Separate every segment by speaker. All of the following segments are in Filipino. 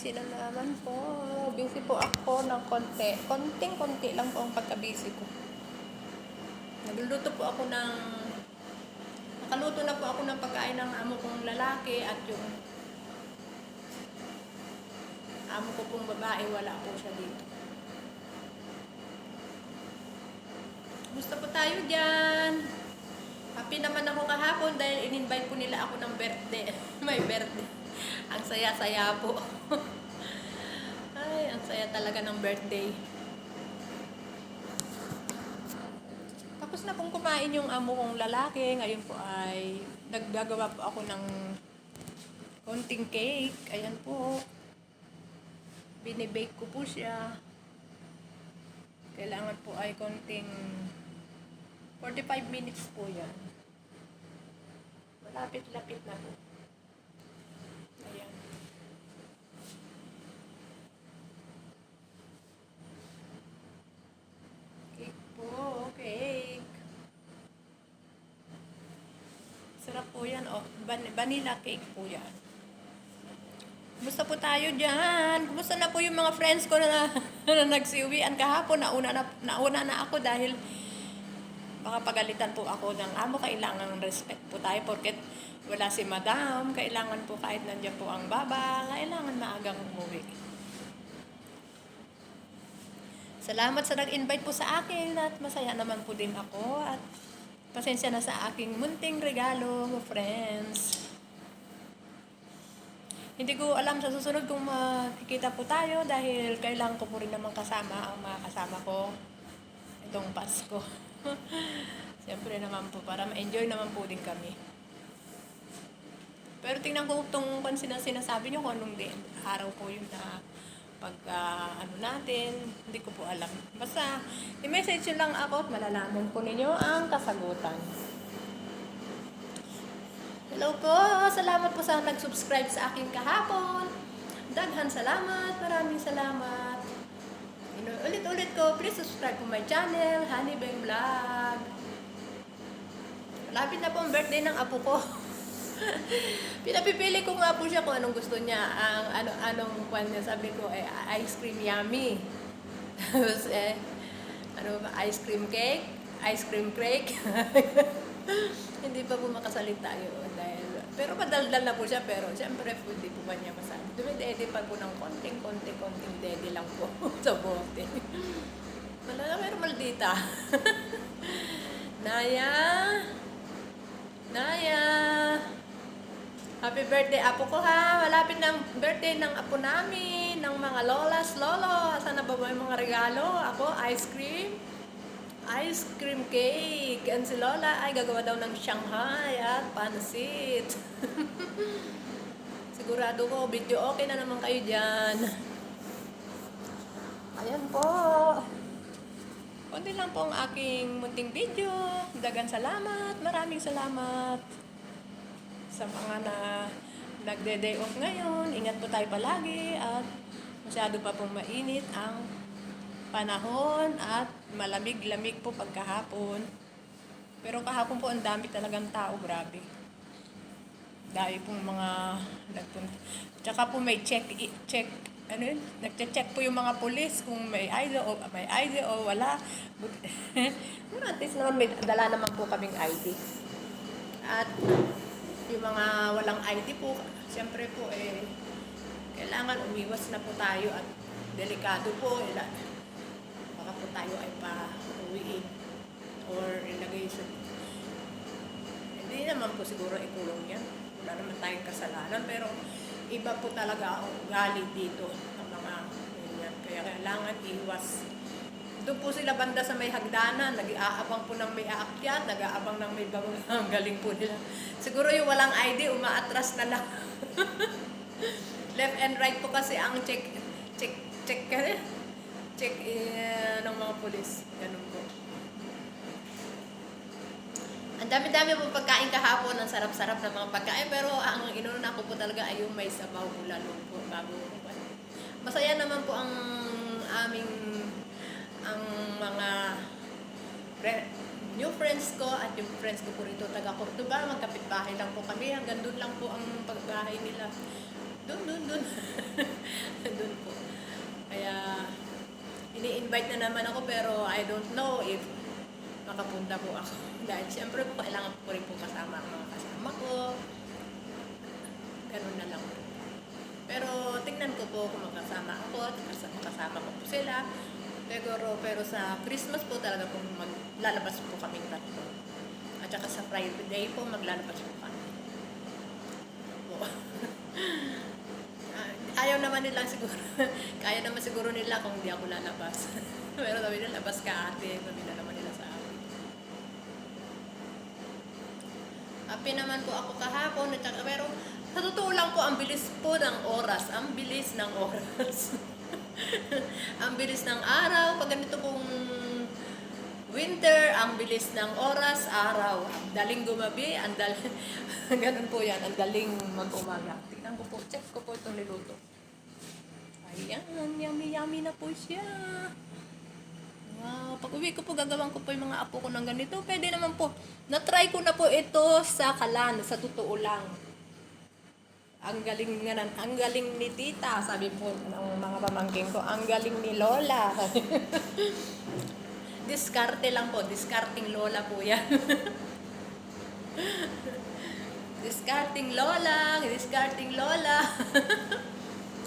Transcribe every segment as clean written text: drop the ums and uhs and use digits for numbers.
Speaker 1: busy na naman po. Busy po ako ng konti. Konting-konti lang po ang pagka-busy ko. Nagluluto po ako ng... Nakaluto na po ako ng pagkain ng amo kong lalaki at yung amo ko pong babae, wala po siya dito. Gusto po tayo dyan. Happy naman ako kahapon dahil in-invite po nila ako ng birthday. May birthday. Ang saya-saya po. Ay, ang saya talaga ng birthday. Tapos na pong kumain yung amo kong lalaki. Ngayon po ay naggagawa po ako ng konting cake. Ayan po. Binibake ko po siya. Kailangan po ay konting 45 minutes po yan. Malapit-lapit na po. Ayan. Cake po, cake. Sarap po yan, oh. Vanilla cake po yan. Kumusta po tayo dyan? Kumusta na po yung mga friends ko na nagsiuwian kahapon? Nauna na ako dahil baka pagalitan po ako ng amo. Kailangan respect po tayo porket wala si madam. Kailangan po kahit nandiyan po ang baba, kailangan maagang umuwi. Salamat sa nag-invite po sa akin at masaya naman po din ako at pasensya na sa aking munting regalo, friends. Hindi ko alam sa susunod kung makikita po tayo dahil kailangan ko po rin naman kasama ang mga kasama ko itong Pasko. Siyempre naman po, para ma-enjoy naman po din kami. Pero tingnan ko itong sinasabi nyo kung anong araw po yun na ano natin, hindi ko po alam. Basta, i-message nyo lang ako at malalaman po ninyo ang kasagutan. Hello po, salamat po sa nag-subscribe sa akin kahapon. Daghan salamat, maraming salamat. Ulit-ulit ko, please subscribe po my channel, Honey Beng Vlog. Malapit na po ang birthday ng apo ko. Pinapipili ko nga po siya kung anong gusto niya. Anong kwan niya, sabi ko, ice cream yummy. Tapos, ice cream cake, ice cream cake. Hindi pa po makasalita yun. Pero padaldal na po siya, pero siyempre po hindi po ba niya masabi. Dumidede pa po ng konting dede lang po sa bote. Wala na, pero maldita. Naya, happy birthday apo ko ha. Malapit na ang birthday ng apo namin, ng mga lolas, lolo. Asan na ba yung mga regalo? Ako, ice cream cake. And si Lola ay gagawa daw ng Shanghai at pansit. Sigurado ko, video okay na naman kayo dyan. Ayan po. Kunti lang po ang aking munting video. Dagan salamat. Maraming salamat sa mga nagde-day off ngayon. Ingat po tayo palagi at masyado pa pong mainit ang panahon at malamig-lamig po pagkahapon. Pero kahapon po ang dami talagang tao, grabe. Dahil pong mga nagpunta. Tsaka po may nagche-check po yung mga pulis kung may ID o wala. Pero at least naman may dala naman po kaming ID. At yung mga walang ID po, siyempre po kailangan umiwas na po tayo at delikado po. Baka po tayo ay pa-uwiin or ilagay sa... Hindi naman po siguro ikulong yan. Wala naman tayong kasalanan. Pero iba po talaga ang ugali dito ng mga ganyan. Kaya kailangan iwas. Doon po sila banda sa may hagdanan. Nag-aabang po ng may aakyat. Nag-aabang ng may babang. Ang galing po nila. Siguro yung walang ID, umaatras na lang. Left and right po kasi ang check ng mga pulis. Ganun po. Ang dami-dami po pagkain kahapon. Ang sarap-sarap ng mga pagkain. Pero ang inuna ko po talaga ay yung may sabaw po lalo po. Masaya naman po ang mga new friends ko at yung friends ko po rito taga Cordoba. Magkapit-bahay lang po kami. Hanggang doon lang po ang pagbahay nila. Doon. Doon po. Kaya, ini-invite na naman ako pero I don't know if makapunta po ako. Dahil siyempre po, kailangan po rin po kasama ang mga kasama ko. Ganun na lang po. Pero tingnan ko po kung magkasama ako at makasama ko po sila. Pero sa Christmas po talaga po maglalabas po kaming tatlo. At saka sa Friday po maglalabas po kami. Po. Ayaw naman nila siguro. Kaya naman siguro nila kung hindi ako lalabas. Pero sabi nila, labas ka ate. Sabi na naman nila sa akin. Happy naman po ako kahapon. At saka, pero sa totoo lang po, ang bilis po ng oras. Ang bilis ng oras. Ang bilis ng araw. Pag ganito pong winter, ang bilis ng oras, araw. Ang daling gumabi, ang daling... Ganun po yan, ang daling mag-umaga. Tingnan ko po, check ko po itong niluto. Ayan, yummy na po siya. Wow, pag uwi ko po, gagawin ko po yung mga apo ko ng ganito. Pwede naman po. Na-try ko na po ito sa Kalan, sa totoo lang. Ang galing ni tita, sabi po ng mga pamangkin ko, ang galing ni Lola. Diskarte lang po, discarding Lola po yan. Discarding Lola.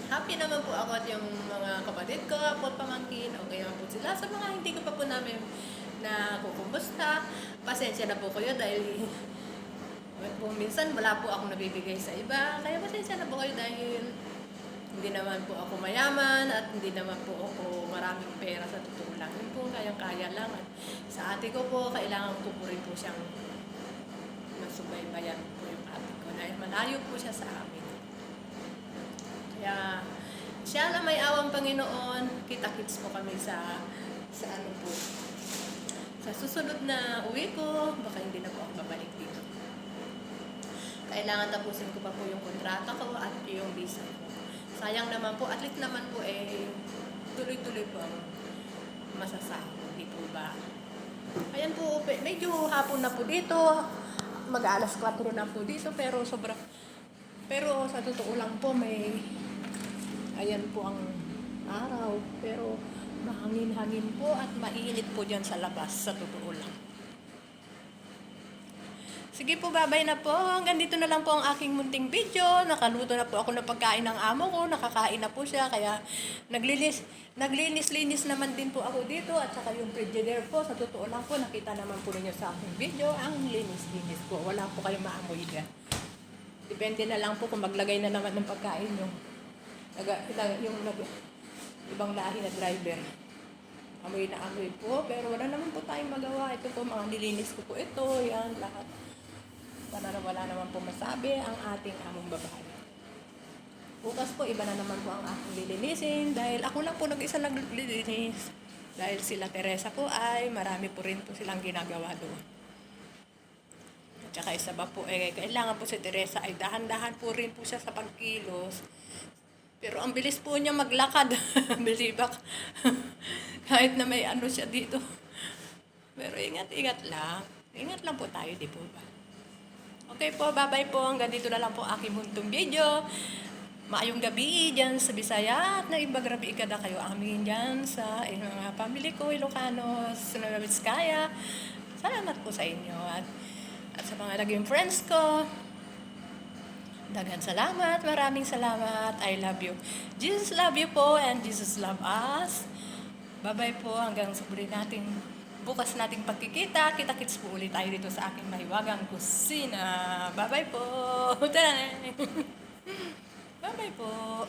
Speaker 1: Happy naman po ako at yung mga kapatid ko, po pamangkin, okay naman po sila. Sa mga hindi ko pa po namin na kukumusta, pasensya na po kayo dahil kung minsan wala po akong nabibigay sa iba. Kaya pasensya na po kayo dahil hindi naman po ako mayaman at hindi naman po ako maraming pera sa totoo lang. Yun po, kayang-kaya lang. At sa ate ko po, kailangan ko po rin po siyang masubaybayan po yung ate ko dahil malayo po siya sa amin. Kaya siya na may awang Panginoon, kita-kits po kami sa ano po. Sa susunod na uwi ko, baka hindi na po ako babalik dito. Kailangan tapusin ko pa po yung kontrata ko at yung visa ko. Sayang naman po, at least naman po tuloy-tuloy po ang masasahod, di po ba? Ayan po, medyo hapon na po dito, mag-alas 4 na po dito, pero sa totoo lang po, ayan po ang araw, pero mahangin-hangin po at mainit po dyan sa labas, sa totoo lang. Sige po, babay na po. Hanggang dito na lang po ang aking munting video. Nakaluto na po ako ng pagkain ng amo ko. Nakakain na po siya. Kaya naglinis-linis naman din po ako dito. At saka yung frigidaire po, sa totoo lang po, nakita naman po ninyo sa aking video. Ang linis-linis po. Wala po kayong maamoy dyan. Depende na lang po kung maglagay na naman ng pagkain yung ibang lahi na driver. Amoy na amoy po. Pero wala naman po tayong magawa. Ito po, mga nilinis ko po ito. Yan, lahat. Wala naman po masabi ang ating among babae. Bukas po, iba na naman po ang aking lilinisin dahil ako lang po nag-isa naglilinis. Dahil sila Teresa po ay marami po rin po silang ginagawa doon. At saka isa ba po, kailangan po si Teresa ay dahan-dahan po rin po siya sa pagkilos. Pero ang bilis po niya maglakad. Bilibak. Kahit na may ano siya dito. Pero ingat lang. Ingat lang po tayo, di po ba? Okay po, bye-bye po. Hanggang dito na lang po aking muntong video. Maayong gabi dyan sa Bisaya at na ibang grabe ikada kayo amin dyan sa mga family ko, Ilocanos, Sunawabitskaya. Salamat po sa inyo at sa mga naging friends ko. Daghang salamat, maraming salamat. I love you. Jesus love you po and Jesus love us. Bye-bye po hanggang sa muli natin. Bukas nating pagkikita, kita-kits po ulit tayo dito sa aking mahiwagang kusina. Bye-bye po! Bye-bye po!